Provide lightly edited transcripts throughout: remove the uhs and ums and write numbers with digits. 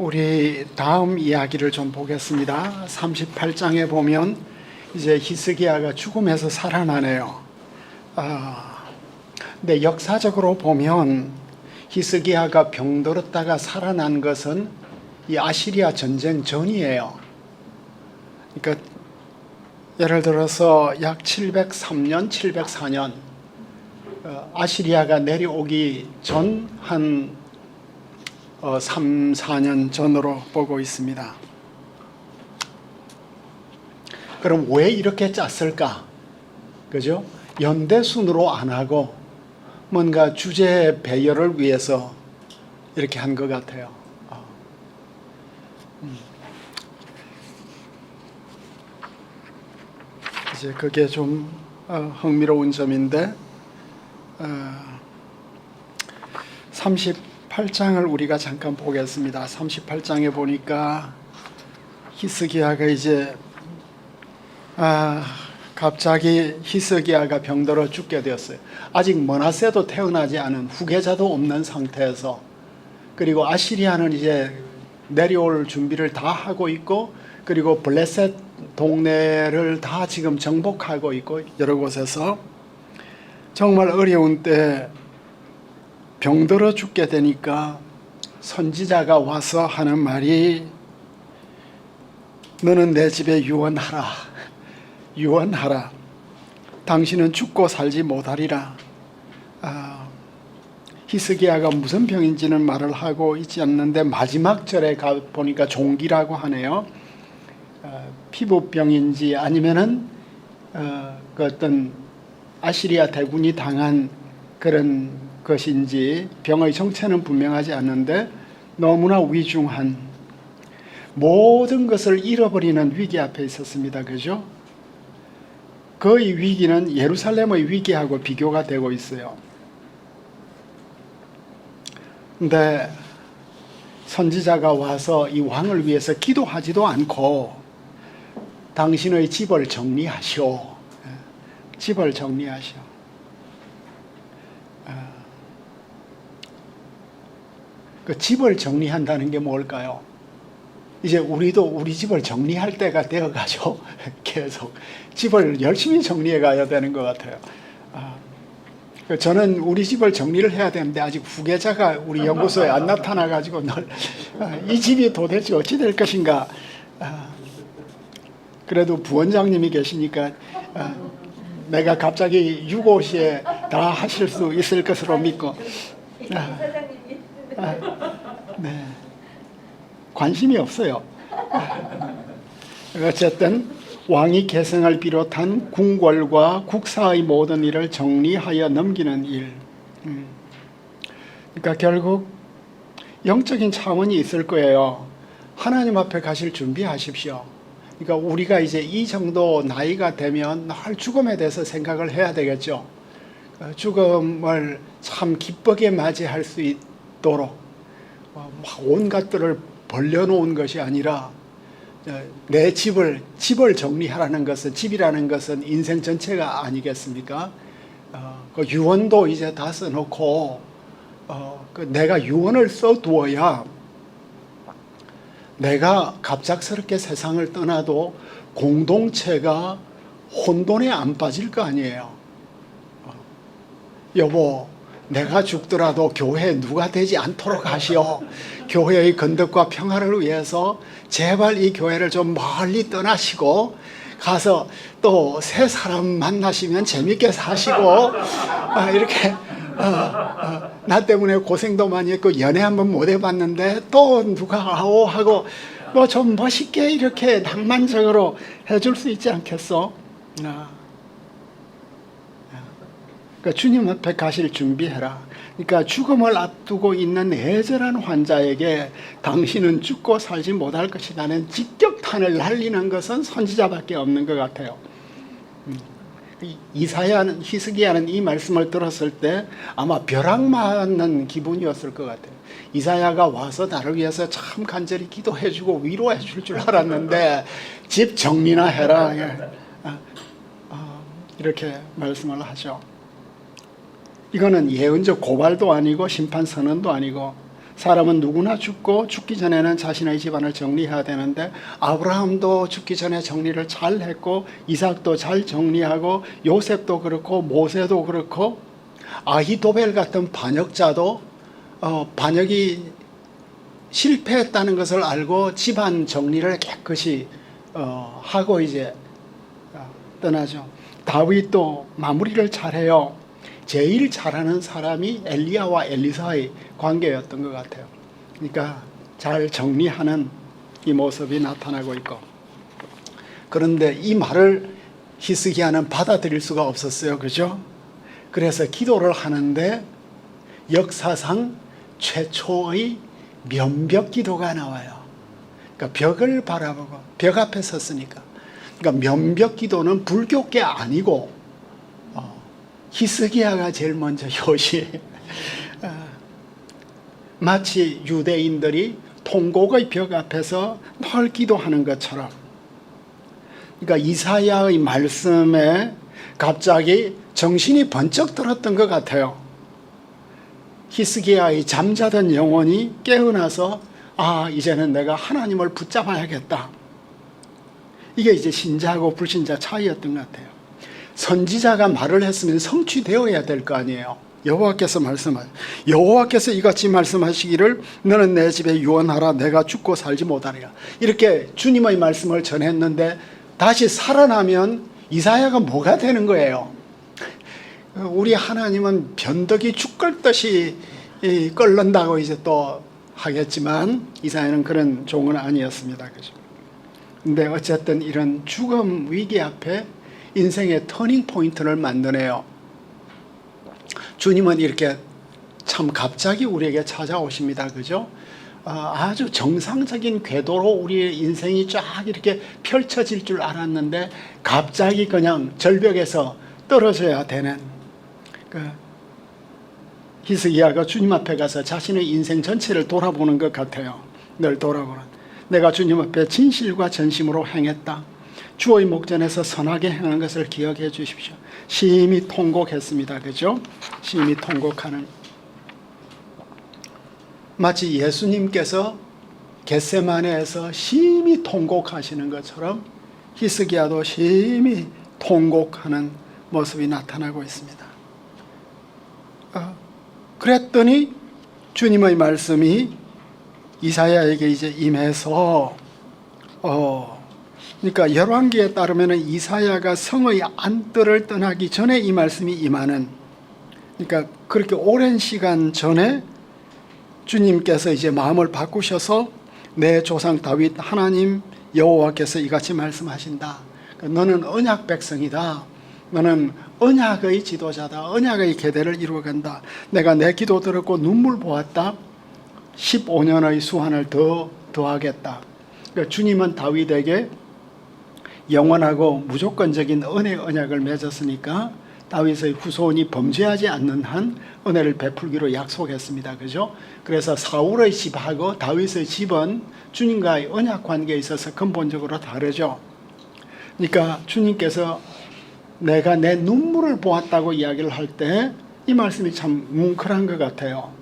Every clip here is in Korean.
우리 다음 이야기를 좀 보겠습니다. 38장에 보면 이제 히스기야가 죽음에서 살아나네요. 근데 역사적으로 보면 히스기야가 병들었다가 살아난 것은 이 아시리아 전쟁 전이에요. 그러니까 예를 들어서 약 703년, 704년 아시리아가 내려오기 전 한 3, 4년 전으로 보고 있습니다. 그럼 왜 이렇게 짰을까? 그죠? 연대순으로 안 하고 뭔가 주제 배열을 위해서 이렇게 한 것 같아요. 이제 그게 좀 흥미로운 점인데 38장을 우리가 잠깐 보겠습니다. 38장에 보니까 히스기야가 이제 갑자기 히스기야가 병들어 죽게 되었어요. 아직 므낫세도 태어나지 않은 후계자도 없는 상태에서, 그리고 아시리아는 이제 내려올 준비를 다 하고 있고, 그리고 블레셋 동네를 다 지금 정복하고 있고, 여러 곳에서 정말 어려운 때 병들어 죽게 되니까 선지자가 와서 하는 말이 너는 내 집에 유언하라. 유언하라. 당신은 죽고 살지 못하리라. 히스기야가 무슨 병인지는 말을 하고 있지 않는데 마지막 절에 가 보니까 종기라고 하네요. 피부병인지 아니면은 그 어떤 아시리아 대군이 당한 그런 것인지 병의 정체는 분명하지 않는데 너무나 위중한, 모든 것을 잃어버리는 위기 앞에 있었습니다. 그죠? 그의 위기는 예루살렘의 위기하고 비교가 되고 있어요. 근데 선지자가 와서 이 왕을 위해서 기도하지도 않고 당신의 집을 정리하시오. 집을 정리하시오. 그 집을 정리한다는 게 뭘까요? 이제 우리도 우리 집을 정리할 때가 되어가지고 계속 집을 열심히 정리해 가야 되는 것 같아요. 저는 우리 집을 정리를 해야 되는데 아직 후계자가 우리 연구소에 안 나타나가지고 이 집이 도대체 어찌 될 것인가. 그래도 부원장님이 계시니까 내가 갑자기 6호시에 다 하실 수 있을 것으로 믿고 네. 관심이 없어요. 어쨌든 왕이 계승을 비롯한 궁궐과 국사의 모든 일을 정리하여 넘기는 일. 그러니까 결국 영적인 차원이 있을 거예요. 하나님 앞에 가실 준비하십시오. 그러니까 우리가 이제 이 정도 나이가 되면 늘 죽음에 대해서 생각을 해야 되겠죠. 죽음을 참 기쁘게 맞이할 수 있도록 온갖 것들을 벌려놓은 것이 아니라 내 집을 정리하라는 것은, 집이라는 것은 인생 전체가 아니겠습니까? 그 유언도 이제 다 써놓고 내가 유언을 써두어야 내가 갑작스럽게 세상을 떠나도 공동체가 혼돈에 안 빠질 거 아니에요. 여보, 내가 죽더라도 교회 누가 되지 않도록 하시오. 교회의 건덕과 평화를 위해서 제발 이 교회를 좀 멀리 떠나시고 가서 또 새 사람 만나시면 재밌게 사시고 이렇게 나 때문에 고생도 많이 했고 연애 한번 못 해봤는데 또 누가 아오 하고 뭐 좀 멋있게 이렇게 낭만적으로 해줄 수 있지 않겠어? 그러니까 주님 앞에 가실 준비해라. 그러니까 죽음을 앞두고 있는 애절한 환자에게 당신은 죽고 살지 못할 것이라는 직격탄을 날리는 것은 선지자밖에 없는 것 같아요. 이사야는, 히스기야는 이 말씀을 들었을 때 아마 벼락 맞는 기분이었을 것 같아요. 이사야가 와서 나를 위해서 참 간절히 기도해주고 위로해 줄 줄 알았는데 집 정리나 해라. 이렇게 말씀을 하죠. 이거는 예언적 고발도 아니고 심판 선언도 아니고 사람은 누구나 죽고 죽기 전에는 자신의 집안을 정리해야 되는데 아브라함도 죽기 전에 정리를 잘 했고 이삭도 잘 정리하고 요셉도 그렇고 모세도 그렇고 아히도벨 같은 반역자도 반역이 실패했다는 것을 알고 집안 정리를 깨끗이 하고 이제 떠나죠. 다윗도 마무리를 잘해요. 제일 잘하는 사람이 엘리야와 엘리사의 관계였던 것 같아요. 그러니까 잘 정리하는 이 모습이 나타나고 있고, 그런데 이 말을 히스기야는 받아들일 수가 없었어요. 그죠? 그래서 기도를 하는데 역사상 최초의 면벽 기도가 나와요. 그러니까 벽을 바라보고 벽 앞에 섰으니까. 그러니까 면벽 기도는 불교계 아니고 히스기야가 제일 먼저 요시 마치 유대인들이 통곡의 벽 앞에서 늘 기도하는 것처럼, 그러니까 이사야의 말씀에 갑자기 정신이 번쩍 들었던 것 같아요. 히스기야의 잠자던 영혼이 깨어나서 이제는 내가 하나님을 붙잡아야겠다. 이게 이제 신자하고 불신자 차이였던 것 같아요. 선지자가 말을 했으면 성취되어야 될 거 아니에요. 여호와께서 여호와께서 이같이 말씀하시기를 너는 내 집에 유언하라 내가 죽고 살지 못하리라. 이렇게 주님의 말씀을 전했는데 다시 살아나면 이사야가 뭐가 되는 거예요? 우리 하나님은 변덕이 죽 끓듯이 끓는다고 이제 또 하겠지만 이사야는 그런 종은 아니었습니다. 그죠? 근데 어쨌든 이런 죽음 위기 앞에 인생의 터닝 포인트를 만드네요. 주님은 이렇게 참 갑자기 우리에게 찾아오십니다. 그죠? 아주 정상적인 궤도로 우리의 인생이 쫙 이렇게 펼쳐질 줄 알았는데 갑자기 그냥 절벽에서 떨어져야 되는, 히스기야가 주님 앞에 가서 자신의 인생 전체를 돌아보는 것 같아요. 늘 돌아보는. 내가 주님 앞에 진실과 전심으로 행했다. 주의 목전에서 선하게 행한 것을 기억해 주십시오. 심히 통곡했습니다. 그죠? 심히 통곡하는. 마치 예수님께서 겟세마네에서 심히 통곡하시는 것처럼 히스기야도 심히 통곡하는 모습이 나타나고 있습니다. 그랬더니 주님의 말씀이 이사야에게 이제 임해서 그러니까 열왕기에 따르면 이사야가 성의 안뜰을 떠나기 전에 이 말씀이 임하는, 그러니까 그렇게 오랜 시간 전에 주님께서 이제 마음을 바꾸셔서 내 조상 다윗 하나님 여호와께서 이같이 말씀하신다. 너는 언약 백성이다. 너는 언약의 지도자다. 언약의 계대를 이루어간다. 내가 내 기도 들었고 눈물 보았다. 15년의 수환을 더하겠다. 그러니까 주님은 다윗에게 영원하고 무조건적인 은혜 언약을 맺었으니까 다윗의 후손이 범죄하지 않는 한 은혜를 베풀기로 약속했습니다. 그죠? 그래서 사울의 집하고 다윗의 집은 주님과의 언약 관계에 있어서 근본적으로 다르죠. 그러니까 주님께서 내가 내 눈물을 보았다고 이야기를 할 때 이 말씀이 참 뭉클한 것 같아요.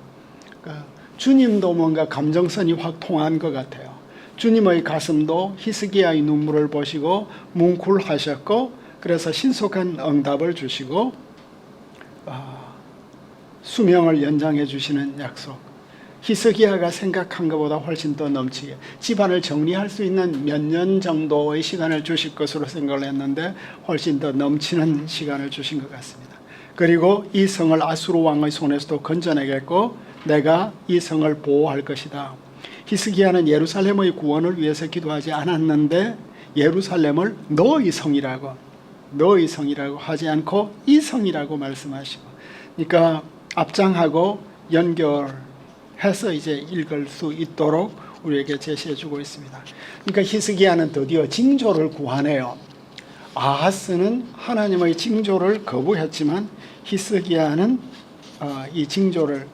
그러니까 주님도 뭔가 감정선이 확 통한 것 같아요. 주님의 가슴도 히스기야의 눈물을 보시고 뭉클하셨고, 그래서 신속한 응답을 주시고 수명을 연장해 주시는 약속. 히스기야가 생각한 것보다 훨씬 더 넘치게 집안을 정리할 수 있는 몇 년 정도의 시간을 주실 것으로 생각을 했는데 훨씬 더 넘치는 시간을 주신 것 같습니다. 그리고 이 성을 아수르 왕의 손에서도 건져내겠고 내가 이 성을 보호할 것이다. 히스기야는 예루살렘의 구원을 위해서 기도하지 않았는데 예루살렘을 너의 성이라고 하지 않고 이 성이라고 말씀하시고, 그러니까 앞장하고 연결해서 이제 읽을 수 있도록 우리에게 제시해 주고 있습니다. 그러니까 히스기야는 드디어 징조를 구하네요. 아하스는 하나님의 징조를 거부했지만 히스기야는 이 징조를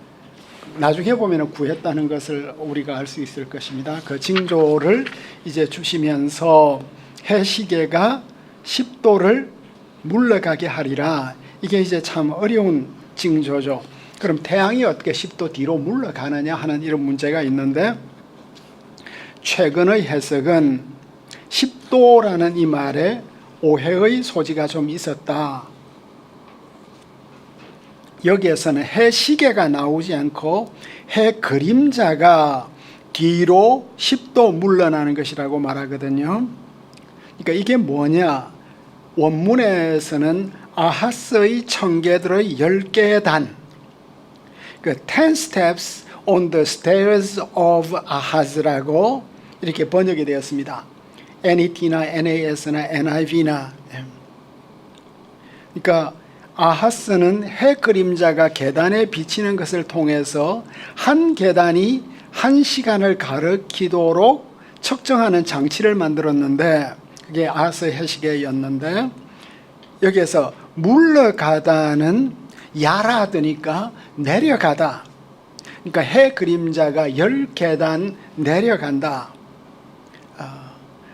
나중에 보면 구했다는 것을 우리가 알 수 있을 것입니다. 그 징조를 이제 주시면서 해시계가 10도를 물러가게 하리라. 이게 이제 참 어려운 징조죠. 그럼 태양이 어떻게 10도 뒤로 물러가느냐 하는 이런 문제가 있는데, 최근의 해석은 10도라는 이 말에 오해의 소지가 좀 있었다. 여기에서는 해 시계가 나오지 않고 해 그림자가 뒤로 10도 물러나는 것이라고 말하거든요. 그러니까 이게 뭐냐? 원문에서는 아하스의 청계들의 10계단, 그 10 steps on the stairs of Ahaz라고 이렇게 번역이 되었습니다. NET나 NAS나 NIV나. 그러니까 아하스는 해 그림자가 계단에 비치는 것을 통해서 한 계단이 한 시간을 가리키도록 측정하는 장치를 만들었는데, 그게 아하스의 해시계였는데, 여기에서 물러가다는 야라드니까 내려가다. 그러니까 해 그림자가 10계단 내려간다.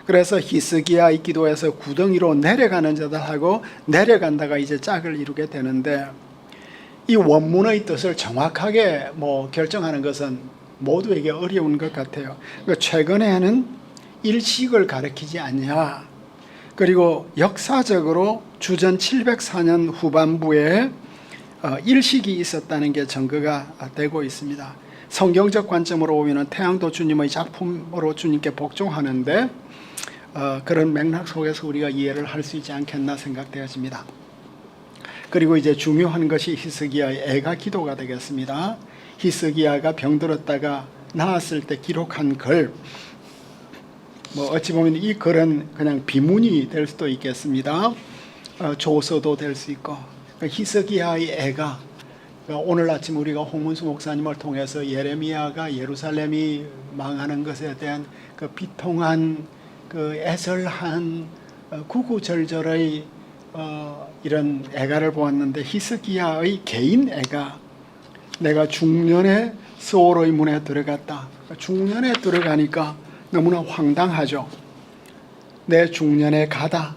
그래서 히스기야의 기도에서 구덩이로 내려가는 자들하고 내려간다가 이제 짝을 이루게 되는데, 이 원문의 뜻을 정확하게 결정하는 것은 모두에게 어려운 것 같아요. 그러니까 최근에는 일식을 가리키지 않냐. 그리고 역사적으로 주전 704년 후반부에 일식이 있었다는 게 증거가 되고 있습니다. 성경적 관점으로 보면 태양도 주님의 작품으로 주님께 복종하는데, 그런 맥락 속에서 우리가 이해를 할 수 있지 않겠나 생각되어집니다. 그리고 이제 중요한 것이 히스기야의 애가 기도가 되겠습니다. 히스기야가 병들었다가 나았을 때 기록한 글, 어찌 보면 이 글은 그냥 비문이 될 수도 있겠습니다. 조서도 될 수 있고, 히스기야의 애가, 오늘 아침 우리가 홍문수 목사님을 통해서 예레미야가 예루살렘이 망하는 것에 대한 그 비통한, 그 애절한, 구구절절의 이런 애가를 보았는데, 히스기야의 개인 애가, 내가 중년에 스올의 문에 들어갔다. 중년에 들어가니까 너무나 황당하죠. 내 중년에 가다,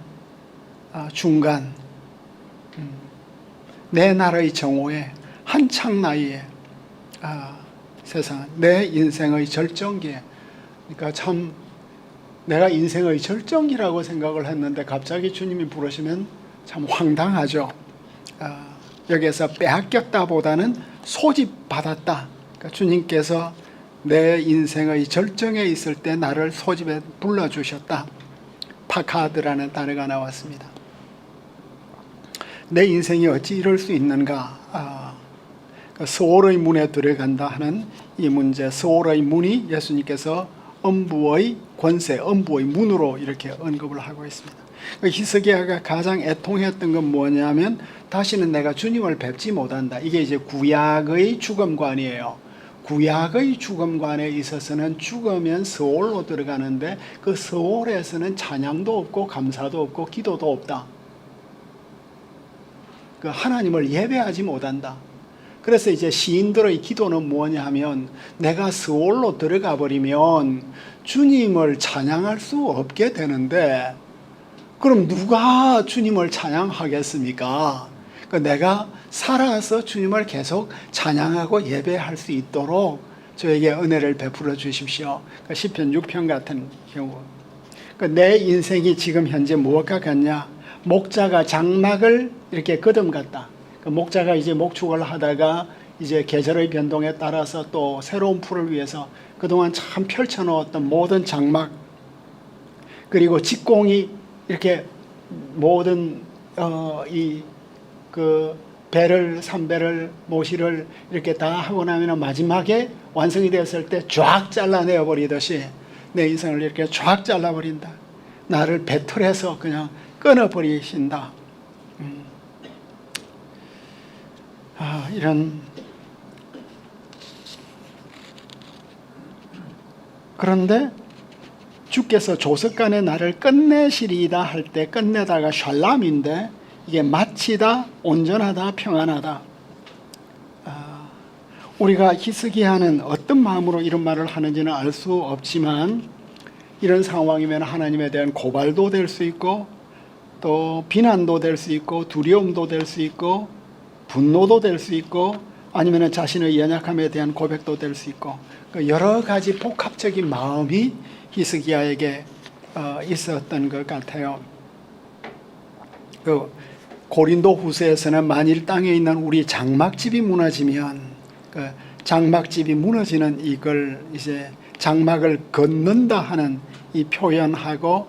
중간, 내 나라의 정오에 한창 나이에, 세상 내 인생의 절정기에, 그러니까 참 내가 인생의 절정기라고 생각을 했는데 갑자기 주님이 부르시면 참 황당하죠. 여기에서 빼앗겼다 보다는 소집받았다. 그러니까 주님께서 내 인생의 절정에 있을 때 나를 소집에 불러주셨다. 파카드라는 단어가 나왔습니다. 내 인생이 어찌 이럴 수 있는가? 스올의 문에 들어간다 하는 이 문제, 스올의 문이 예수님께서 음부의 권세, 음부의 문으로 이렇게 언급을 하고 있습니다. 히스기야가 가장 애통했던 건 뭐냐면, 다시는 내가 주님을 뵙지 못한다. 이게 이제 구약의 죽음관이에요. 구약의 죽음관에 있어서는 죽으면 스올로 들어가는데, 그 스올에서는 찬양도 없고 감사도 없고 기도도 없다. 그 하나님을 예배하지 못한다. 그래서 이제 시인들의 기도는 뭐냐 하면, 내가 스올로 들어가 버리면 주님을 찬양할 수 없게 되는데, 그럼 누가 주님을 찬양하겠습니까? 그러니까 내가 살아서 주님을 계속 찬양하고 예배할 수 있도록 저에게 은혜를 베풀어 주십시오. 그러니까 시편 6편 같은 경우, 그러니까 내 인생이 지금 현재 무엇과 같냐? 목자가 장막을 이렇게 거듭갔다. 목자가 이제 목축을 하다가 이제 계절의 변동에 따라서 또 새로운 풀을 위해서 그동안 참 펼쳐놓았던 모든 장막, 그리고 직공이 이렇게 모든 배를, 삼배를, 모시를 이렇게 다 하고 나면 마지막에 완성이 되었을 때 쫙 잘라내어 버리듯이 내 인생을 이렇게 쫙 잘라버린다. 나를 배틀해서 그냥 끊어버리신다. 이런. 그런데 주께서 조석간에 나를 끝내시리이다 할 때 끝내다가 샬람인데, 이게 마치다, 온전하다, 평안하다. 우리가 히스기야는 어떤 마음으로 이런 말을 하는지는 알 수 없지만, 이런 상황이면 하나님에 대한 고발도 될 수 있고, 또 비난도 될 수 있고, 두려움도 될 수 있고, 분노도 될 수 있고, 아니면 자신의 연약함에 대한 고백도 될 수 있고 그 여러 가지 복합적인 마음이 히스기야에게 있었던 것 같아요. 그 고린도 후서에서는 만일 땅에 있는 우리 장막집이 무너지면 그 장막집이 무너지는 이걸 이제 장막을 걷는다 하는 이 표현하고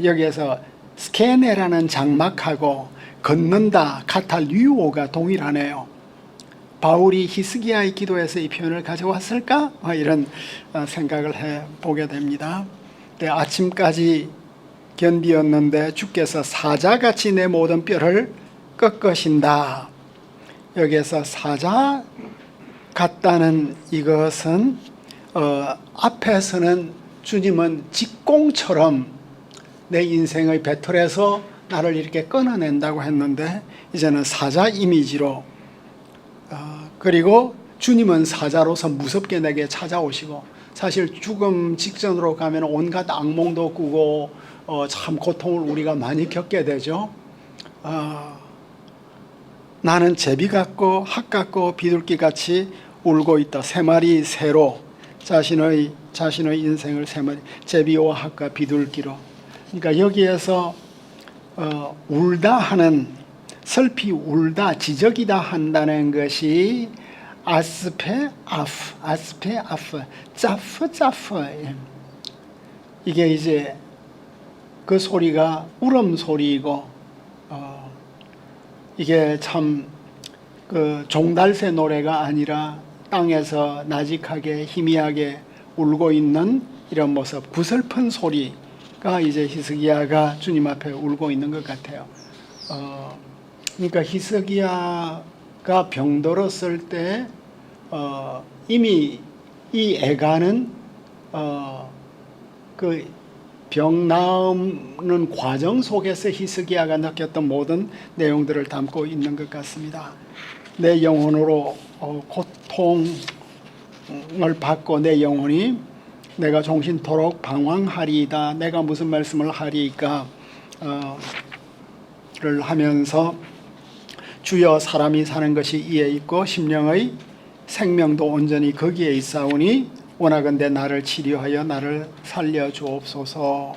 여기에서 스케네라는 장막하고 걷는다 카탈류오가 동일하네요. 바울이 히스기야의 기도에서 이 표현을 가져왔을까? 이런 생각을 해보게 됩니다. 아침까지 견디었는데 주께서 사자같이 내 모든 뼈를 꺾으신다. 여기에서 사자 같다는 이것은 앞에서는 주님은 직공처럼 내 인생의 배틀에서 나를 이렇게 끊어낸다고 했는데 이제는 사자 이미지로 그리고 주님은 사자로서 무섭게 내게 찾아오시고 사실 죽음 직전으로 가면 온갖 악몽도 꾸고 참 고통을 우리가 많이 겪게 되죠. 나는 제비 같고 학 같고 비둘기같이 울고 있다. 세 마리 새로 자신의 인생을 세 마리 제비와 학과 비둘기로. 그러니까 여기에서 울다 하는 슬피 울다 지적이다 한다는 것이 아스페아프 짜프 이게 이제 그 소리가 울음소리이고 이게 참 그 종달새 노래가 아니라 땅에서 나직하게 희미하게 울고 있는 이런 모습 구슬픈 소리가 이제 히스기야가 주님 앞에 울고 있는 것 같아요. 그러니까 히스기야가 병들었을 때 이미 이 애가는 그 병 나음는 과정 속에서 히스기야가 느꼈던 모든 내용들을 담고 있는 것 같습니다. 내 영혼으로 고통을 받고 내 영혼이 내가 종신토록 방황하리이다. 내가 무슨 말씀을 하리이까 를 하면서 주여 사람이 사는 것이 이에 있고 심령의 생명도 온전히 거기에 있사오니 원하건대 나를 치료하여 나를 살려 주옵소서.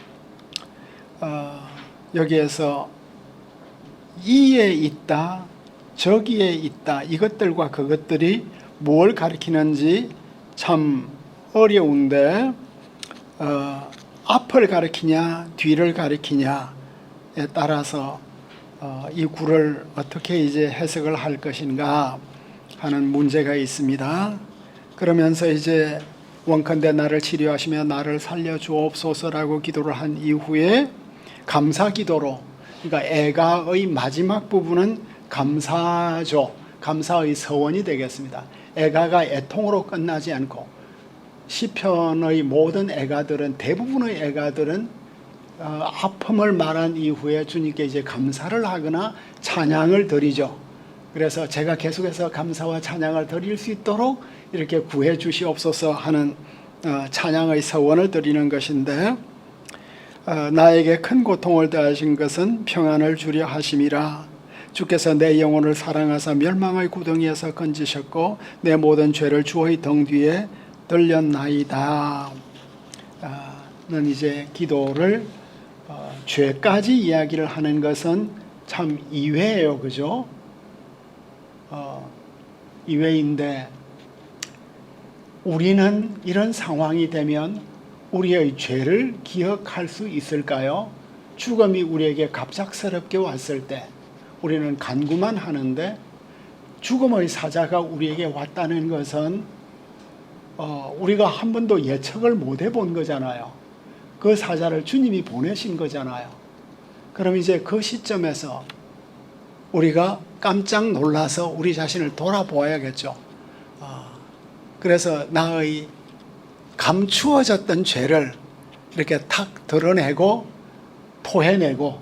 여기에서 이에 있다 저기에 있다 이것들과 그것들이 뭘 가리키는지 참 어려운데 앞을 가리키냐 뒤를 가리키냐에 따라서 이 구를 어떻게 이제 해석을 할 것인가 하는 문제가 있습니다. 그러면서 이제 원컨대 나를 치료하시며 나를 살려 주옵소서라고 기도를 한 이후에 감사 기도로, 그러니까 애가의 마지막 부분은 감사죠. 감사의 서원이 되겠습니다. 애가가 애통으로 끝나지 않고 시편의 모든 애가들은 대부분의 애가들은 아픔을 말한 이후에 주님께 이제 감사를 하거나 찬양을 드리죠. 그래서 제가 계속해서 감사와 찬양을 드릴 수 있도록 이렇게 구해 주시옵소서 하는 찬양의 서원을 드리는 것인데 나에게 큰 고통을 더하신 것은 평안을 주려 하심이라. 주께서 내 영혼을 사랑하사 멸망의 구덩이에서 건지셨고 내 모든 죄를 주의 등 뒤에 들렸나이다. 는 이제 기도를 죄까지 이야기를 하는 것은 참 이외예요, 그죠? 이외인데 우리는 이런 상황이 되면 우리의 죄를 기억할 수 있을까요? 죽음이 우리에게 갑작스럽게 왔을 때 우리는 간구만 하는데 죽음의 사자가 우리에게 왔다는 것은 우리가 한 번도 예측을 못 해본 거잖아요. 그 사자를 주님이 보내신 거잖아요. 그럼 이제 그 시점에서 우리가 깜짝 놀라서 우리 자신을 돌아보아야겠죠. 그래서 나의 감추어졌던 죄를 이렇게 탁 드러내고 토해내고,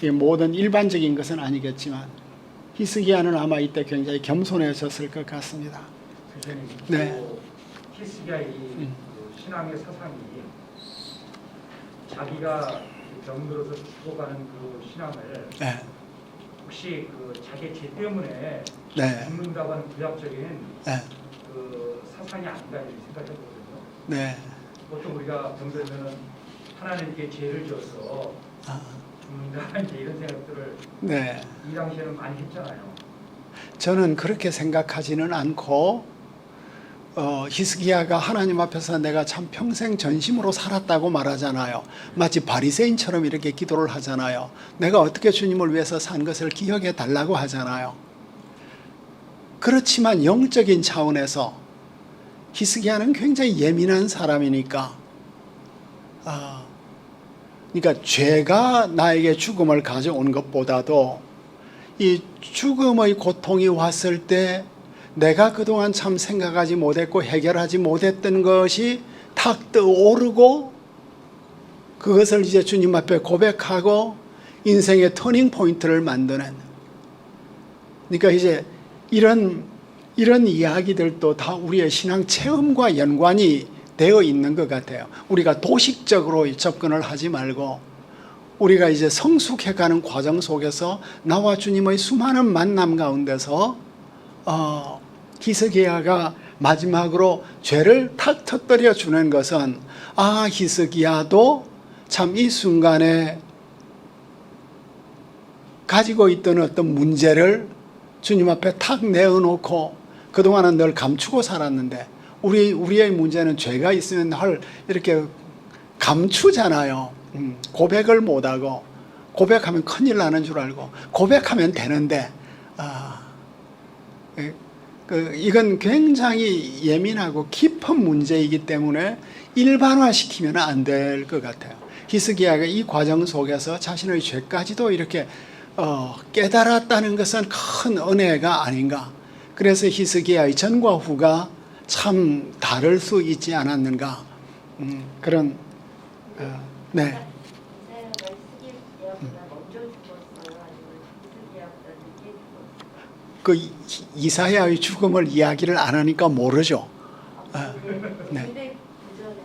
이 모든 일반적인 것은 아니겠지만 히스기야는 아마 이때 굉장히 겸손해졌을 것 같습니다. 네. 히스기야의 신앙의 사상이 자기가 병들어서 죽어가는 그 신앙을 혹시 그 자기 죄 때문에 네. 죽는다고 하는 부약적인 네. 그 사상이 아닌가 이렇게 생각해보거든요. 네. 보통 우리가 병들면은 하나님께 죄를 져서 아, 죽는다 이제 이런 생각들을 네. 이 당시에는 많이 했잖아요. 저는 그렇게 생각하지는 않고 히스기야가 하나님 앞에서 내가 참 평생 전심으로 살았다고 말하잖아요. 마치 바리새인처럼 이렇게 기도를 하잖아요. 내가 어떻게 주님을 위해서 산 것을 기억해 달라고 하잖아요. 그렇지만 영적인 차원에서 히스기야는 굉장히 예민한 사람이니까 그러니까 죄가 나에게 죽음을 가져온 것보다도 이 죽음의 고통이 왔을 때 내가 그동안 참 생각하지 못했고 해결하지 못했던 것이 탁 떠오르고 그것을 이제 주님 앞에 고백하고 인생의 터닝 포인트를 만드는, 그러니까 이제 이런 이야기들도 다 우리의 신앙 체험과 연관이 되어 있는 것 같아요. 우리가 도식적으로 접근을 하지 말고 우리가 이제 성숙해가는 과정 속에서 나와 주님의 수많은 만남 가운데서 히스기야가 마지막으로 죄를 탁 터뜨려 주는 것은 히스기야도 참 이 순간에 가지고 있던 어떤 문제를 주님 앞에 탁 내어놓고 그동안은 늘 감추고 살았는데 우리의 문제는 죄가 있으면 이렇게 감추잖아요. 고백을 못하고, 고백하면 큰일 나는 줄 알고 고백하면 되는데 이건 굉장히 예민하고 깊은 문제이기 때문에 일반화시키면 안 될 것 같아요. 히스기야가 이 과정 속에서 자신의 죄까지도 이렇게 깨달았다는 것은 큰 은혜가 아닌가. 그래서 히스기야의 전과 후가 참 다를 수 있지 않았는가. 그런 네. 그 이사야의 죽음을 이야기를 안 하니까 모르죠. 네. 근데 그 전에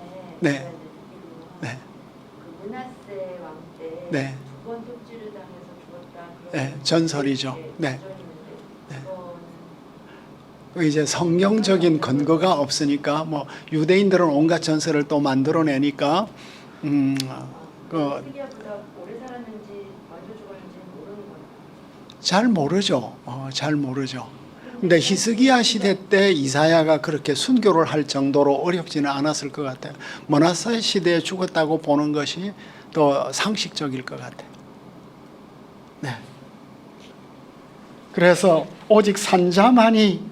네. 네. 그 므낫세 왕 때 네. 두 번 독주를 당해서 죽었다. 네, 전설이죠. 네. 네. 그 이제 성경적인 근거가 없으니까 뭐 유대인들은 온갖 전설을 또 만들어내니까 히스기야보다 오래 살았는지 먼저 죽었는지 모르는 거예요. 잘 모르죠. 잘 모르죠. 근데 히스기야 시대 때 이사야가 그렇게 순교를 할 정도로 어렵지는 않았을 것 같아요. 므낫세 시대에 죽었다고 보는 것이 더 상식적일 것 같아요. 네. 그래서 오직 산자는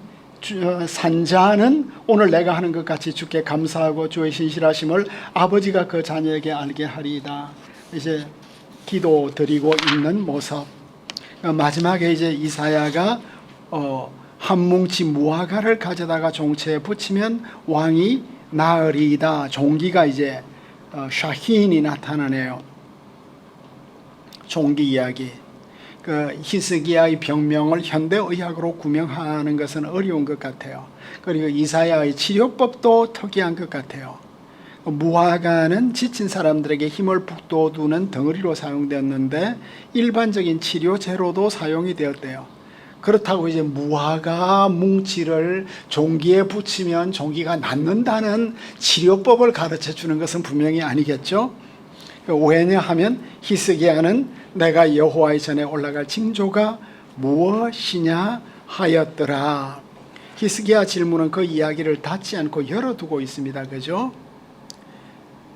오늘 내가 하는 것 같이 주께 감사하고 주의 신실하심을 아버지가 그 자녀에게 알게 하리이다. 이제 기도 드리고 있는 모습. 마지막에 이제 이사야가 한 뭉치 무화과를 가져다가 종체에 붙이면 왕이 나으리이다. 종기가 이제 샤힌이 나타나네요. 종기 이야기. 그 히스기야의 병명을 현대의학으로 구명하는 것은 어려운 것 같아요. 그리고 이사야의 치료법도 특이한 것 같아요. 무화과는 지친 사람들에게 힘을 북돋우는 덩어리로 사용되었는데 일반적인 치료제로도 사용이 되었대요. 그렇다고 이제 무화과 뭉치를 종기에 붙이면 종기가 낫는다는 치료법을 가르쳐 주는 것은 분명히 아니겠죠. 왜냐하면 히스기야는 내가 여호와의 전에 올라갈 징조가 무엇이냐 하였더라. 히스기야 질문은 그 이야기를 닫지 않고 열어두고 있습니다. 그죠?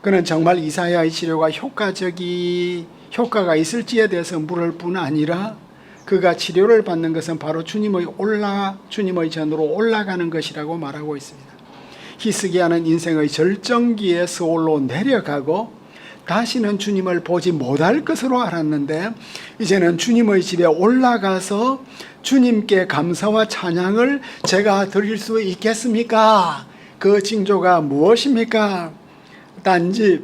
그는 정말 이사야의 치료가 효과가 있을지에 대해서 물을 뿐 아니라 그가 치료를 받는 것은 바로 주님의 전으로 올라가는 것이라고 말하고 있습니다. 히스기야는 인생의 절정기에 서울로 내려가고 다시는 주님을 보지 못할 것으로 알았는데 이제는 주님의 집에 올라가서 주님께 감사와 찬양을 제가 드릴 수 있겠습니까? 그 징조가 무엇입니까? 단지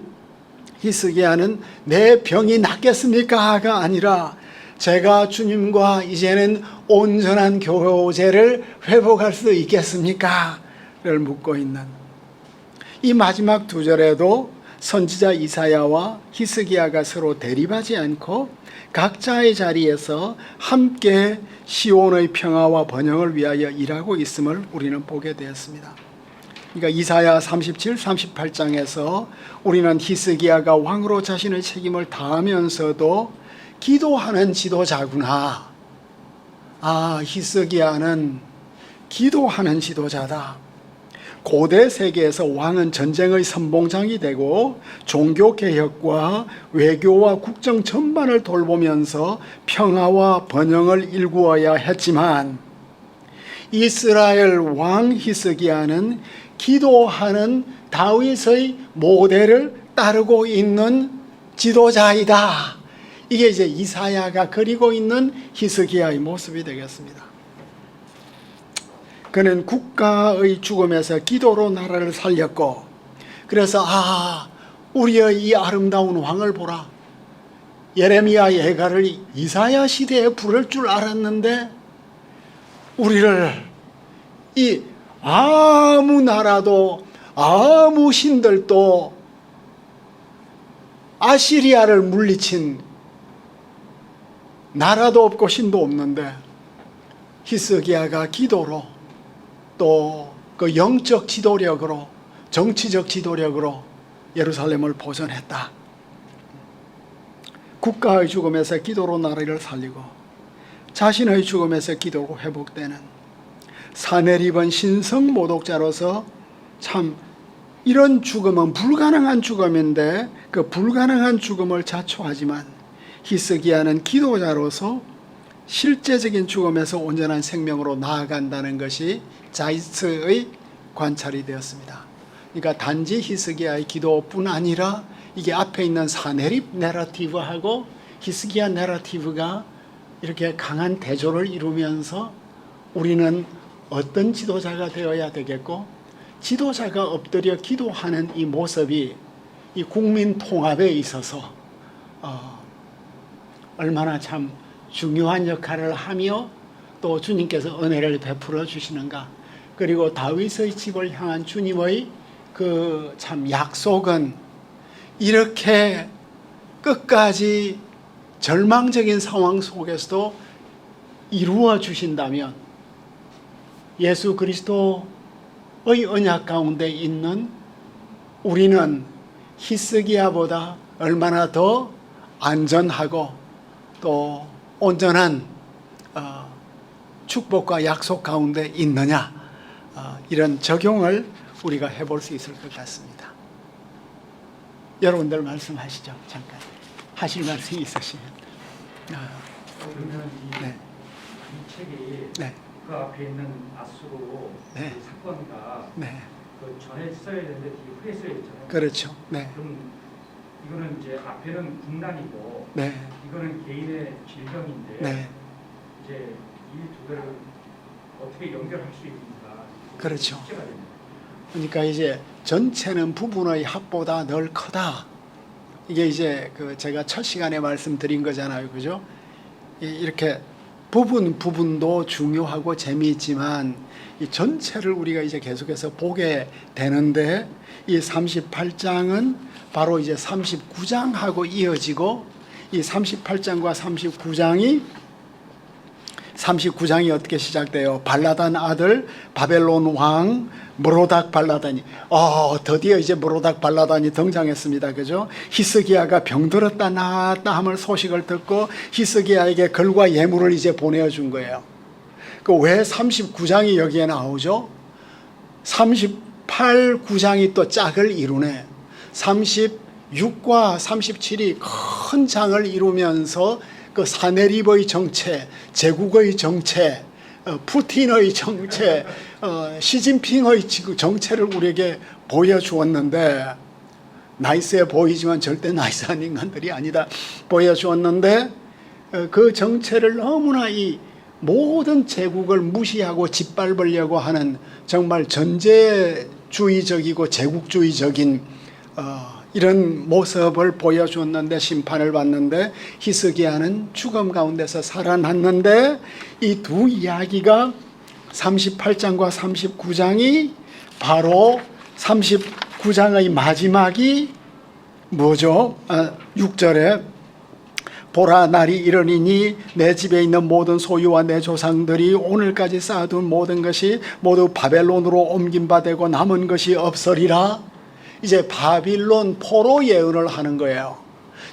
히스기야는 내 병이 낫겠습니까가 아니라 제가 주님과 이제는 온전한 교제를 회복할 수 있겠습니까? 를 묻고 있는 이 마지막 두 절에도 선지자 이사야와 히스기야가 서로 대립하지 않고 각자의 자리에서 함께 시온의 평화와 번영을 위하여 일하고 있음을 우리는 보게 되었습니다. 그러니까 이사야 37, 38장에서 우리는 히스기야가 왕으로 자신의 책임을 다하면서도 기도하는 지도자구나. 히스기야는 기도하는 지도자다. 고대 세계에서 왕은 전쟁의 선봉장이 되고 종교개혁과 외교와 국정 전반을 돌보면서 평화와 번영을 일구어야 했지만 이스라엘 왕 히스기야는 기도하는 다윗의 모델을 따르고 있는 지도자이다. 이게 이제 이사야가 그리고 있는 히스기야의 모습이 되겠습니다. 그는 국가의 죽음에서 기도로 나라를 살렸고, 그래서 우리의 이 아름다운 왕을 보라. 예레미야 예가를 이사야 시대에 부를 줄 알았는데 우리를 이 아무 나라도 아무 신들도 아시리아를 물리친 나라도 없고 신도 없는데 히스기야가 기도로 또 그 영적 지도력으로 정치적 지도력으로 예루살렘을 보존했다. 국가의 죽음에서 기도로 나라를 살리고 자신의 죽음에서 기도로 회복되는 사내립은 신성 모독자로서 참 이런 죽음은 불가능한 죽음인데 그 불가능한 죽음을 자초하지만 히스기야는 기도자로서 실제적인 죽음에서 온전한 생명으로 나아간다는 것이 자이스의 관찰이 되었습니다. 그러니까 단지 히스기야의 기도뿐 아니라 이게 앞에 있는 사내립 내러티브하고 히스기야 내러티브가 이렇게 강한 대조를 이루면서 우리는 어떤 지도자가 되어야 되겠고, 지도자가 엎드려 기도하는 이 모습이 이 국민 통합에 있어서 얼마나 참 중요한 역할을 하며 또 주님께서 은혜를 베풀어 주시는가. 그리고 다윗의 집을 향한 주님의 그 참 약속은 이렇게 끝까지 절망적인 상황 속에서도 이루어 주신다면 예수 그리스도의 언약 가운데 있는 우리는 히스기야보다 얼마나 더 안전하고 또 온전한 축복과 약속 가운데 있느냐, 이런 적용을 우리가 해볼 수 있을 것 같습니다. 여러분들 말씀하시죠. 잠깐 하실 말씀이 있으시면. 그러면 네. 이 책이 네. 그 앞에 있는 아수르 네. 그 사건과 네. 그 전에 써야 되는데 뒤에 후에 써야 되잖아요. 그렇죠. 네. 그럼 이거는 이제 앞에는 국난이고 네. 이거는 개인의 질병인데 네. 이제 이 두 개를 어떻게 연결할 수 있는가? 그렇죠. 숙제가 됩니다. 그러니까 이제 전체는 부분의 합보다 늘 크다. 이게 이제 그 제가 첫 시간에 말씀드린 거잖아요. 그죠? 이렇게 부분도 중요하고 재미있지만 이 전체를 우리가 이제 계속해서 보게 되는데 이 38장은 바로 이제 39장하고 이어지고 이 38장과 39장이 어떻게 시작돼요? 발라단 아들 바벨론 왕 무로닥 발라단이 드디어 이제 무로닥 발라단이 등장했습니다. 그죠? 히스기야가 병들었다 나았다 함을 소식을 듣고 히스기야에게 글과 예물을 이제 보내준 거예요. 그 왜 39장이 여기에 나오죠? 38구장이 또 짝을 이루네. 36과 37이 큰 장을 이루면서 그 사내립의 정체, 제국의 정체, 푸틴의 정체, 시진핑의 정체를 우리에게 보여주었는데, 나이스해 보이지만 절대 나이스한 인간들이 아니다 보여주었는데, 그 정체를 너무나 이 모든 제국을 무시하고 짓밟으려고 하는 정말 전제주의적이고 제국주의적인 이런 모습을 보여주었는데, 심판을 받는데 히스기야는 죽음 가운데서 살아났는데, 이 두 이야기가 38장과 39장이 바로 39장의 마지막이 뭐죠? 6절에 보라 날이 이르리니 내 집에 있는 모든 소유와 내 조상들이 오늘까지 쌓아둔 모든 것이 모두 바벨론으로 옮긴 바 되고 남은 것이 없으리라. 이제 바빌론 포로 예언을 하는 거예요.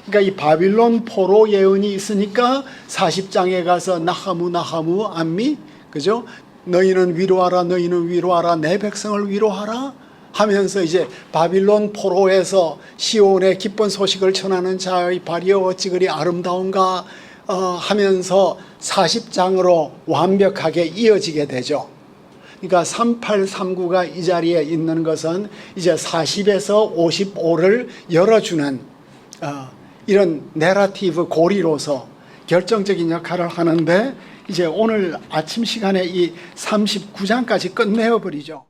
그러니까 이 바빌론 포로 예언이 있으니까 40장에 가서 나하무 암미, 그죠? 너희는 위로하라, 너희는 위로하라, 내 백성을 위로하라 하면서 이제 바빌론 포로에서 시온의 기쁜 소식을 전하는 자의 발이여 어찌 그리 아름다운가 하면서 40장으로 완벽하게 이어지게 되죠. 그러니까 3839가 이 자리에 있는 것은 이제 40에서 55를 열어주는 이런 내러티브 고리로서 결정적인 역할을 하는데, 이제 오늘 아침 시간에 이 39장까지 끝내어 버리죠.